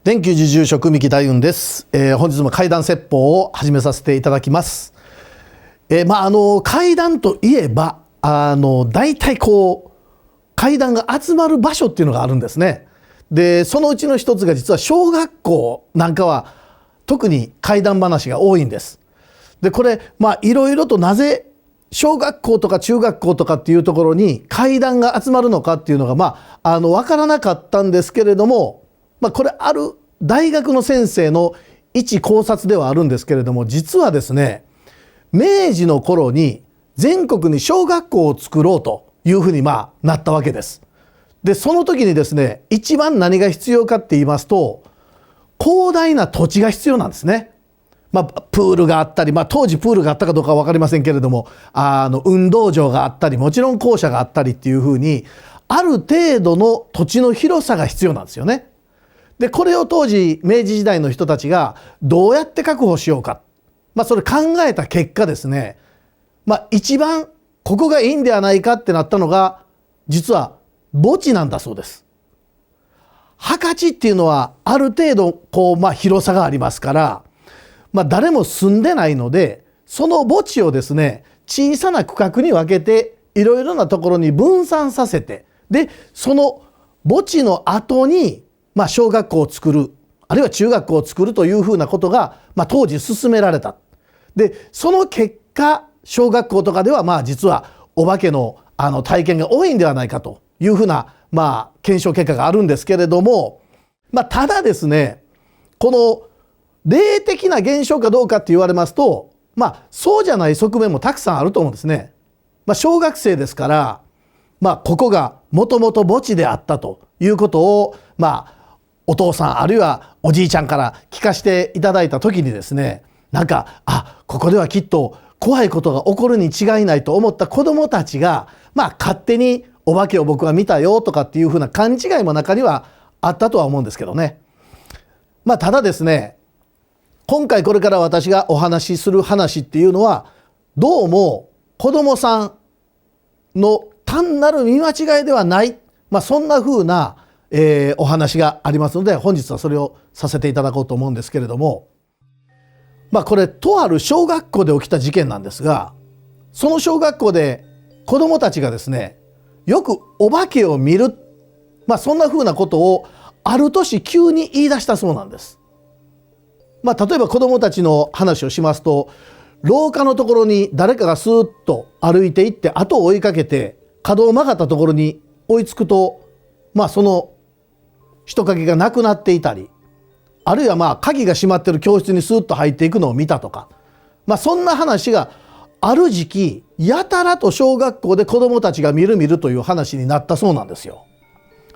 電気自住職三木大雲です。本日も怪談説法を始めさせていただきます。怪談といえば大体怪談が集まる場所っていうのがあるんですね。でそのうちの一つが実は小学校なんかは特に怪談話が多いんです。でこれいろいろとなぜ小学校とか中学校とかっていうところに怪談が集まるのかっていうのが分からなかったんですけれども、これある大学の先生の一考察ではあるんですけれども、実はですね明治の頃に全国に小学校を作ろうというふうになったわけです。でその時にですね一番何が必要かって言いますと広大な土地が必要なんですね。プールがあったり、当時プールがあったかどうかは分かりませんけれども運動場があったりもちろん校舎があったりっていうふうにある程度の土地の広さが必要なんですよね。でこれを当時明治時代の人たちがどうやって確保しようか、それ考えた結果ですね、一番ここがいいんではないかってなったのが実は墓地なんだそうです。墓地っていうのはある程度広さがありますから誰も住んでないのでその墓地をですね小さな区画に分けていろいろなところに分散させて、でその墓地の後に小学校を作るあるいは中学校を作るというふうなことが当時進められた。でその結果小学校とかでは実はお化けの体験が多いんではないかというふうな検証結果があるんですけれども、ただですねこの霊的な現象かどうかって言われますとそうじゃない側面もたくさんあると思うんですね。小学生ですからここがもともと墓地であったということをお父さんあるいはおじいちゃんから聞かせていただいた時にですねここではきっと怖いことが起こるに違いないと思った子どもたちが勝手にお化けを僕は見たよとかっていうふうな勘違いも中にはあったとは思うんですけどね。ただですね今回これから私がお話しする話っていうのはどうも子どもさんの単なる見間違いではない、そんな風な、お話がありますので本日はそれをさせていただこうと思うんですけれども、これとある小学校で起きた事件なんですが、その小学校で子どもたちがですねよくお化けを見る、そんな風なことをある年急に言い出したそうなんです。例えば子どもたちの話をしますと廊下のところに誰かがスーッと歩いていって後を追いかけて角を曲がったところに追いつくとその人影がなくなっていたり、あるいは鍵が閉まってる教室にスーッと入っていくのを見たとか、そんな話がある時期やたらと小学校で子どもたちが見るという話になったそうなんですよ。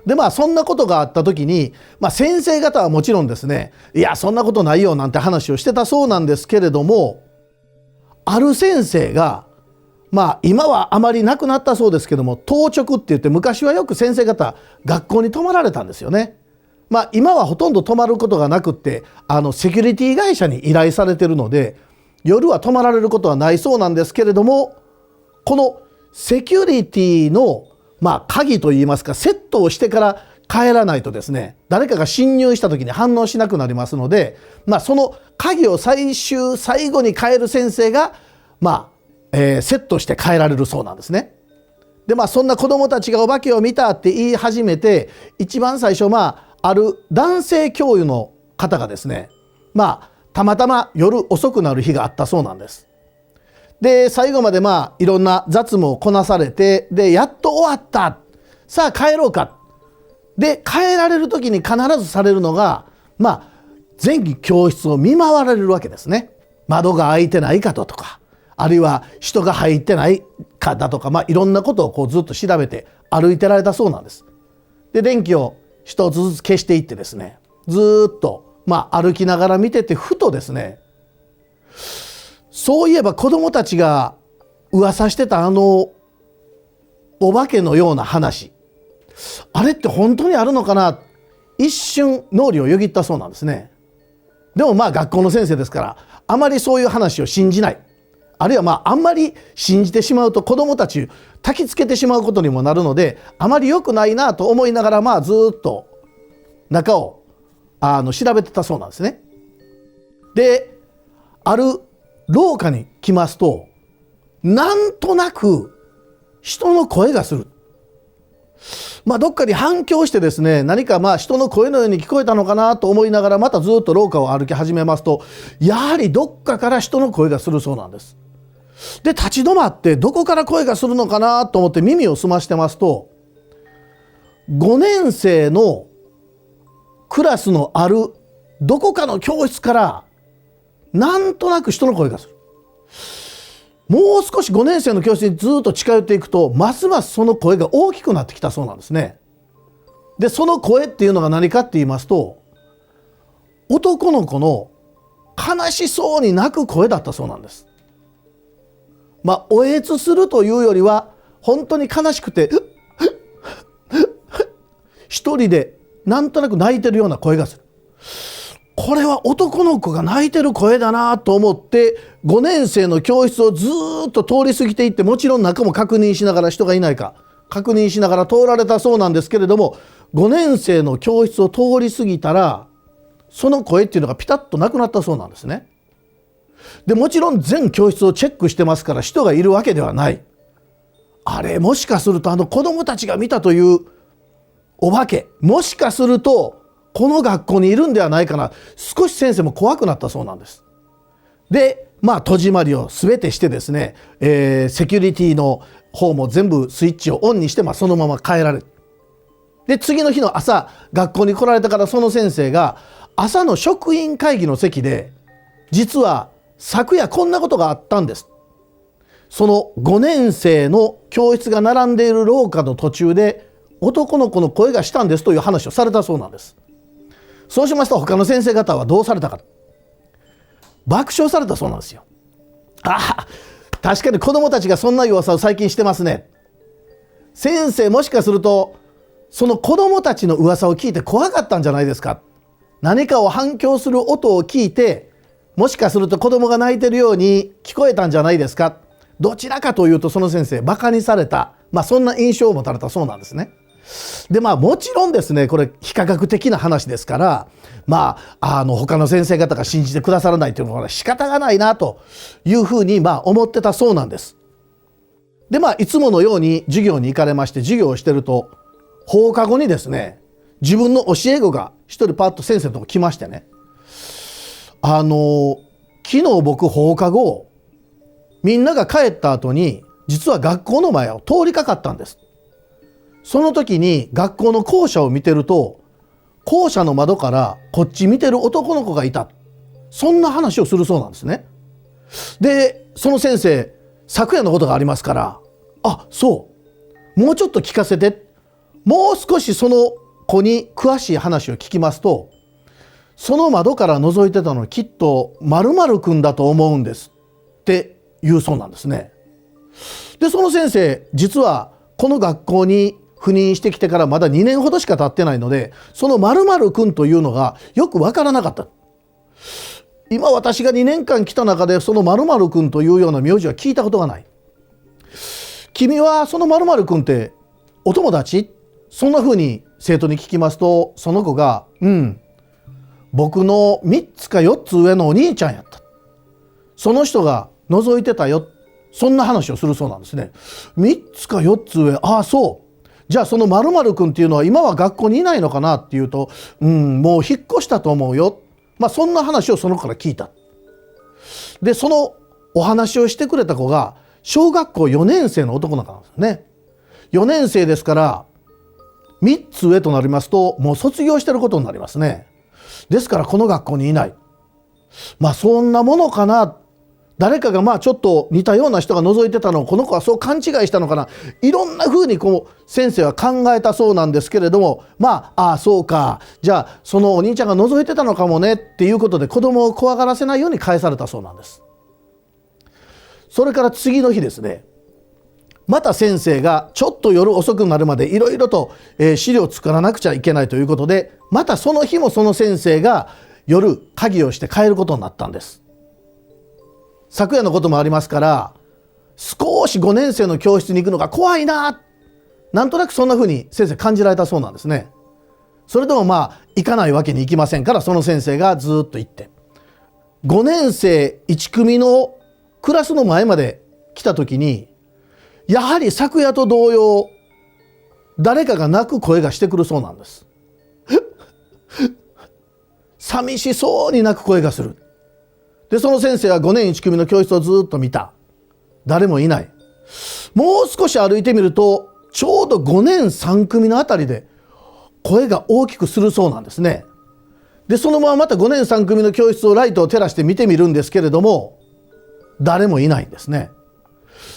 でそんなことがあった時に、先生方はもちろんですねいやそんなことないよなんて話をしてたそうなんですけれども、ある先生が今はあまりなくなったそうですけども当直って言って昔はよく先生方学校に泊まられたんですよね。今はほとんど泊まることがなくってセキュリティ会社に依頼されてるので夜は泊まられることはないそうなんですけれども、このセキュリティの鍵といいますかセットをしてから帰らないとですね誰かが侵入した時に反応しなくなりますので、その鍵を最後に変える先生がセットして帰られるそうなんですね。でそんな子どもたちがお化けを見たって言い始めて一番最初ある男性教諭の方がですねたまたま夜遅くなる日があったそうなんです。で最後までいろんな雑務をこなされてでやっと終わった、さあ帰ろうかで帰られる時に必ずされるのが全教室を見回られるわけですね。窓が開いてないかとかあるいは人が入ってないかだとかいろんなことをずっと調べて歩いてられたそうなんです。で電気を一つずつ消していってですねずっと歩きながら見ててふとですねそういえば子どもたちが噂してたお化けのような話あれって本当にあるのかな、一瞬脳裏をよぎったそうなんですね。でも学校の先生ですからあまりそういう話を信じない、あるいはあんまり信じてしまうと子どもたち焚きつけてしまうことにもなるのであまり良くないなと思いながらずっと中を調べてたそうなんですね。である廊下に来ますと、なんとなく人の声がする。どっかに反響してですね、何か人の声のように聞こえたのかなと思いながら、またずっと廊下を歩き始めますと、やはりどっかから人の声がするそうなんです。で立ち止まって、どこから声がするのかなと思って耳を澄ましてますと、5年生のクラスのあるどこかの教室からなんとなく人の声がする。もう少し5年生の教室にずっと近寄っていくと、ますますその声が大きくなってきたそうなんですね。でその声っていうのが何かって言いますと、男の子の悲しそうに泣く声だったそうなんです。おえつするというよりは、本当に悲しくて一人でなんとなく泣いてるような声がする。これは男の子が泣いてる声だなと思って、5年生の教室をずっと通り過ぎていって、もちろん中も確認しながら、人がいないか確認しながら通られたそうなんですけれども、5年生の教室を通り過ぎたら、その声っていうのがピタッとなくなったそうなんですね。でもちろん全教室をチェックしてますから、人がいるわけではない。あれ、もしかすると子どもたちが見たというお化け、もしかするとこの学校にいるんではないかな、少し先生も怖くなったそうなんです。で戸締まりを全てしてですね、セキュリティの方も全部スイッチをオンにして、そのまま帰られる。で次の日の朝、学校に来られたから、その先生が朝の職員会議の席で、実は昨夜こんなことがあったんです、その5年生の教室が並んでいる廊下の途中で男の子の声がしたんですという話をされたそうなんです。そうしますと、他の先生方はどうされたか、爆笑されたそうなんですよ。確かに子どもたちがそんな噂を最近してますね。先生、もしかするとその子どもたちの噂を聞いて怖かったんじゃないですか。何かを反響する音を聞いて、もしかすると子どもが泣いてるように聞こえたんじゃないですか。どちらかというと、その先生バカにされた、そんな印象を持たれたそうなんですね。でもちろんですね、これ非科学的な話ですから、他の先生方が信じてくださらないというのは仕方がないなというふうに思ってたそうなんです。でいつものように授業に行かれまして、授業をしてると、放課後にですね、自分の教え子が一人パッと先生のとこ来ましてね、昨日僕放課後、みんなが帰った後に実は学校の前を通りかかったんです。その時に学校の校舎を見てると、校舎の窓からこっち見てる男の子がいた、そんな話をするそうなんですね。でその先生、昨夜のことがありますから、そうもうちょっと聞かせて、もう少しその子に詳しい話を聞きますと、その窓から覗いてたのはきっと〇〇くんだと思うんですって言うそうなんですね。でその先生、実はこの学校に赴任してきてからまだ2年ほどしか経ってないので、その〇〇くんというのがよく分からなかった。今私が2年間来た中で、その〇〇くんというような名字は聞いたことがない。君はその〇〇くんってお友達？そんな風に生徒に聞きますと、その子が僕の3つか4つ上のお兄ちゃんやった、その人が覗いてたよ、そんな話をするそうなんですね。3つか4つ上、そう、じゃあその〇〇くんっていうのは今は学校にいないのかなっていうと、もう引っ越したと思うよ、そんな話をその子から聞いた。でそのお話をしてくれた子が小学校4年生の男の子なんですね。4年生ですから3つ上となりますと、もう卒業してることになりますね。ですからこの学校にいない、そんなものかな、誰かがちょっと似たような人が覗いてたのをこの子はそう勘違いしたのかな、いろんな風に先生は考えたそうなんですけれども、そうか、じゃあそのお兄ちゃんが覗いてたのかもねっていうことで、子供を怖がらせないように返されたそうなんです。それから次の日ですね、また先生がちょっと夜遅くなるまでいろいろと資料を作らなくちゃいけないということで、またその日もその先生が夜鍵をして帰ることになったんです。昨夜のこともありますから、少し5年生の教室に行くのが怖いな、なんとなくそんな風に先生感じられたそうなんですね。それでも行かないわけにいきませんから、その先生がずっと行って、5年生1組のクラスの前まで来た時に、やはり昨夜と同様、誰かが泣く声がしてくるそうなんです。寂しそうに泣く声がする。でその先生は5年1組の教室をずっと見た。誰もいない。もう少し歩いてみると、ちょうど5年3組のあたりで声が大きくするそうなんですね。でそのまままた5年3組の教室をライトを照らして見てみるんですけれども、誰もいないんですね。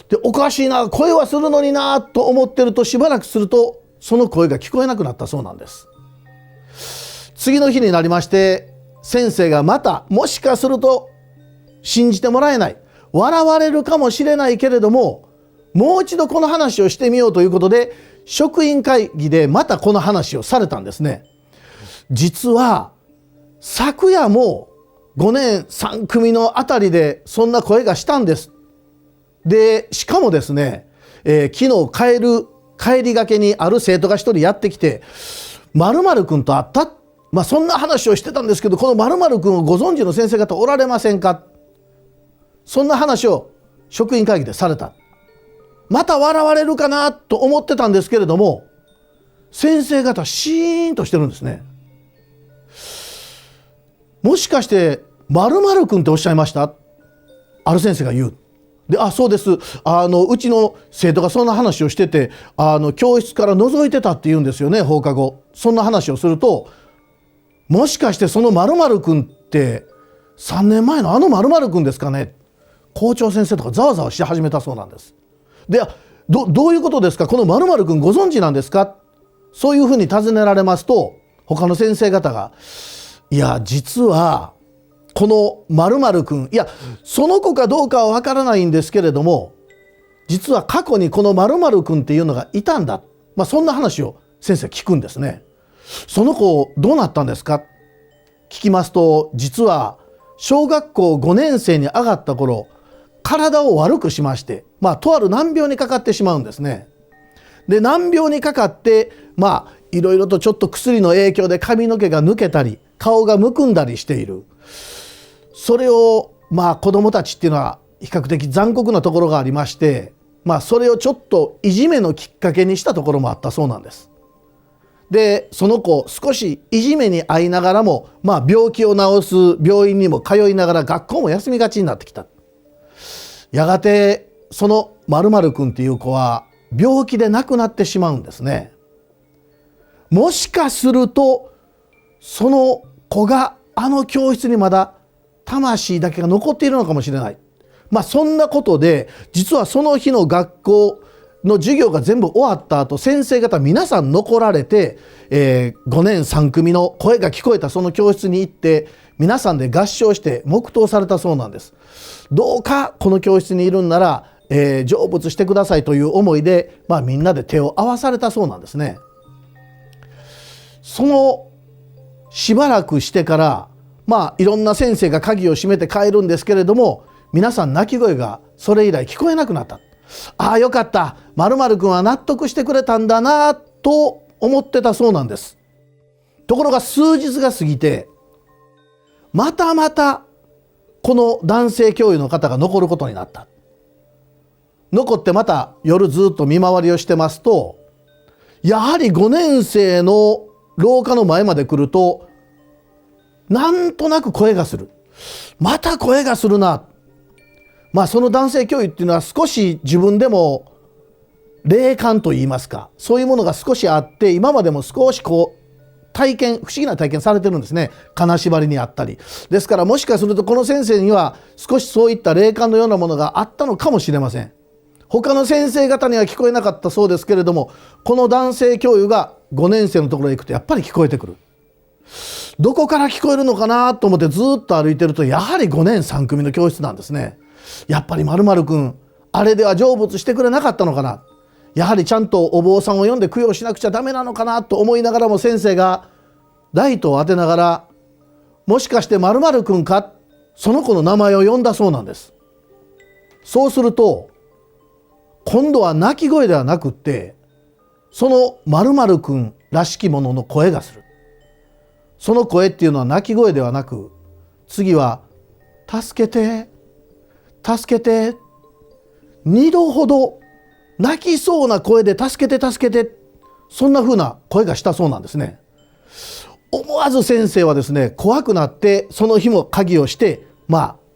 でおかしいな、声はするのになと思ってると、しばらくするとその声が聞こえなくなったそうなんです。次の日になりまして、先生がまた、もしかすると信じてもらえない、笑われるかもしれないけれども、もう一度この話をしてみようということで、職員会議でまたこの話をされたんですね。実は昨夜も5年3組のあたりでそんな声がしたんです。でしかもですね、昨日帰りがけにある生徒が一人やってきて、〇〇くんと会った、そんな話をしてたんですけど、この〇〇くんをご存知の先生方おられませんか、そんな話を職員会議でされた。また笑われるかなと思ってたんですけれども、先生方シーンとしてるんですね。もしかして〇〇くんっておっしゃいました、ある先生が言う。でそうです、うちの生徒がそんな話をしてて、教室から覗いてたって言うんですよね、放課後。そんな話をすると、もしかしてその〇〇くんって3年前の〇〇くんですかね。校長先生とかざわざわし始めたそうなんです。でどういうことですか、この〇〇くんご存知なんですか、そういうふうに尋ねられますと、他の先生方が、いや実はこの〇〇くん、いやその子かどうかはわからないんですけれども、実は過去にこの〇〇くんっていうのがいたんだ、そんな話を先生聞くんですね。その子どうなったんですか聞きますと、実は小学校5年生に上がった頃、体を悪くしまして、とある難病にかかってしまうんですね。で難病にかかって、いろいろとちょっと薬の影響で髪の毛が抜けたり顔がむくんだりしている。それを子どもたちっていうのは比較的残酷なところがありまして、それをちょっといじめのきっかけにしたところもあったそうなんです。でその子少しいじめに遭いながらも、病気を治す病院にも通いながら学校も休みがちになってきた。やがてその〇〇くんっていう子は病気で亡くなってしまうんですね。もしかするとその子が教室にまだ魂だけが残っているのかもしれない。そんなことで、実はその日の学校の授業が全部終わった後、先生方皆さん残られて、5年3組の声が聞こえたその教室に行って、皆さんで合唱して黙祷されたそうなんです。どうかこの教室にいるんなら、成仏してくださいという思いで、みんなで手を合わされたそうなんですね。そのしばらくしてから、いろんな先生が鍵を閉めて帰るんですけれども、皆さん泣き声がそれ以来聞こえなくなった。よかった、〇〇くんは納得してくれたんだなと思ってたそうなんです。ところが数日が過ぎて、またこの男性教諭の方が残ることになった。残ってまた夜ずっと見回りをしてますと、やはり5年生の廊下の前まで来ると、なんとなく声がする。また声がするな。その男性教諭っていうのは少し自分でも霊感といいますか、そういうものが少しあって、今までも少し不思議な体験されてるんですね。金縛りにあったり。ですからもしかするとこの先生には少しそういった霊感のようなものがあったのかもしれません。他の先生方には聞こえなかったそうですけれども、この男性教諭が5年生のところへ行くとやっぱり聞こえてくる。どこから聞こえるのかなと思ってずっと歩いてると、やはり5年3組の教室なんですね。やっぱり〇〇くん、あれでは成仏してくれなかったのかな、やはりちゃんとお坊さんを呼んで供養しなくちゃダメなのかなと思いながらも、先生がライトを当てながら、もしかして〇〇くんか、その子の名前を呼んだそうなんです。そうすると今度は泣き声ではなくって、その〇〇くんらしきものの声がする。その声っていうのは泣き声ではなく、次は助けて助けて、2度ほど泣きそうな声で助けて助けて、そんな風な声がしたそうなんですね。思わず先生はですね、怖くなってその日も鍵をして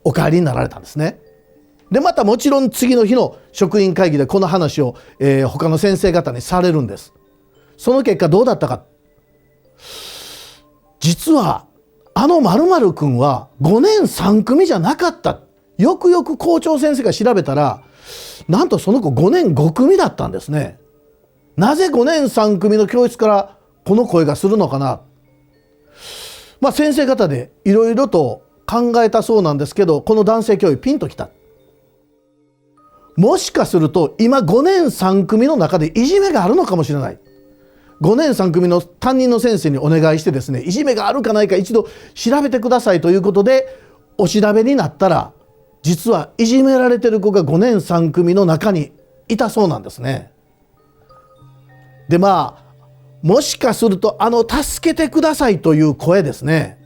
お帰りになられたんですね。でまたもちろん次の日の職員会議でこの話を、他の先生方にされるんです。その結果どうだったか。実は〇〇くんは5年3組じゃなかった。よくよく校長先生が調べたら、なんとその子5年5組だったんですね。なぜ5年3組の教室からこの声がするのかな。先生方でいろいろと考えたそうなんですけど、この男性教諭ピンときた。もしかすると今5年3組の中でいじめがあるのかもしれない。5年3組の担任の先生にお願いしてですね、いじめがあるかないか一度調べてくださいということでお調べになったら、実はいじめられてる子が5年3組の中にいたそうなんですね。でもしかすると助けてくださいという声ですね。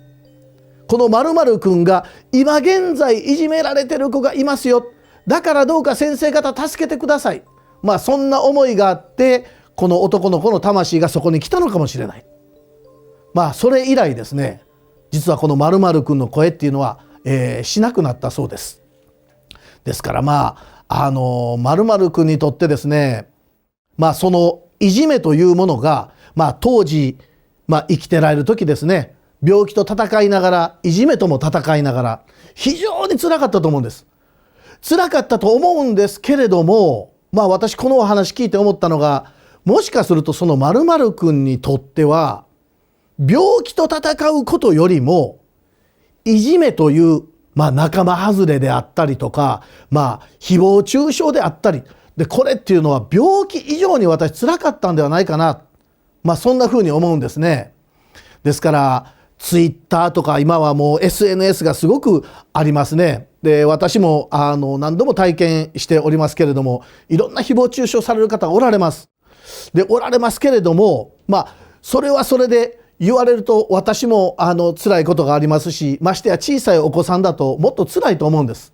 この〇〇くんが今現在いじめられてる子がいますよ。だからどうか先生方助けてください。そんな思いがあってこの男の子の魂がそこに来たのかもしれない。それ以来ですね、実はこの〇〇くんの声っていうのは、しなくなったそうです。ですから〇〇くんにとってですね、そのいじめというものが当時生きてられる時ですね、病気と戦いながらいじめとも戦いながら非常に辛かったと思うんです。辛かったと思うんですけれども、私このお話聞いて思ったのが、もしかするとその〇〇くんにとっては病気と戦うことよりもいじめという仲間外れであったりとか誹謗中傷であったりで、これっていうのは病気以上に私辛かったんではないかな、そんな風に思うんですね。ですからツイッターとか今はもう SNS がすごくありますね。で私も何度も体験しておりますけれども、いろんな誹謗中傷される方がおられます。でおられますけれども、それはそれで言われると私も辛いことがありますし、ましてや小さいお子さんだともっと辛いと思うんです。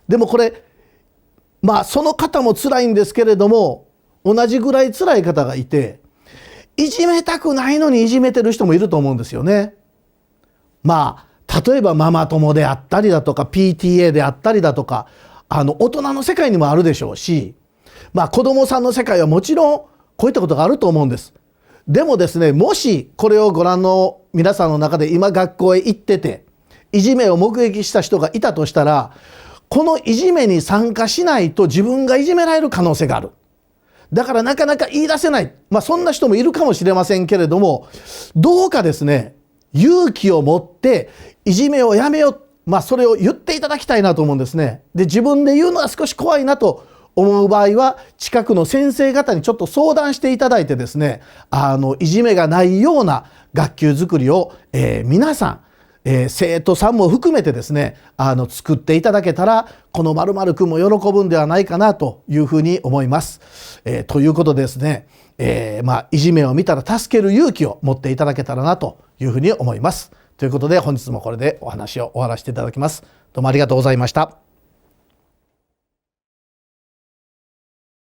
でもこれその方も辛いんですけれども、同じぐらい辛い方がいて、いじめたくないのにいじめてる人もいると思うんですよね。例えばママ友であったりだとか PTA であったりだとか、大人の世界にもあるでしょうし、子供さんの世界はもちろんこういったことがあると思うんです。でもですね、もしこれをご覧の皆さんの中で今学校へ行ってていじめを目撃した人がいたとしたら、このいじめに参加しないと自分がいじめられる可能性がある。だからなかなか言い出せない、そんな人もいるかもしれませんけれども、どうかですね、勇気を持っていじめをやめよう、それを言っていただきたいなと思うんですね。で自分で言うのは少し怖いなと思う場合は近くの先生方にちょっと相談していただいてですね、いじめがないような学級づくりを、皆さん生徒さんも含めてですね作っていただけたら、この〇〇くんも喜ぶんではないかなというふうに思います。ということでですね、いじめを見たら助ける勇気を持っていただけたらなというふうに思います。ということで本日もこれでお話を終わらせていただきます。どうもありがとうございました。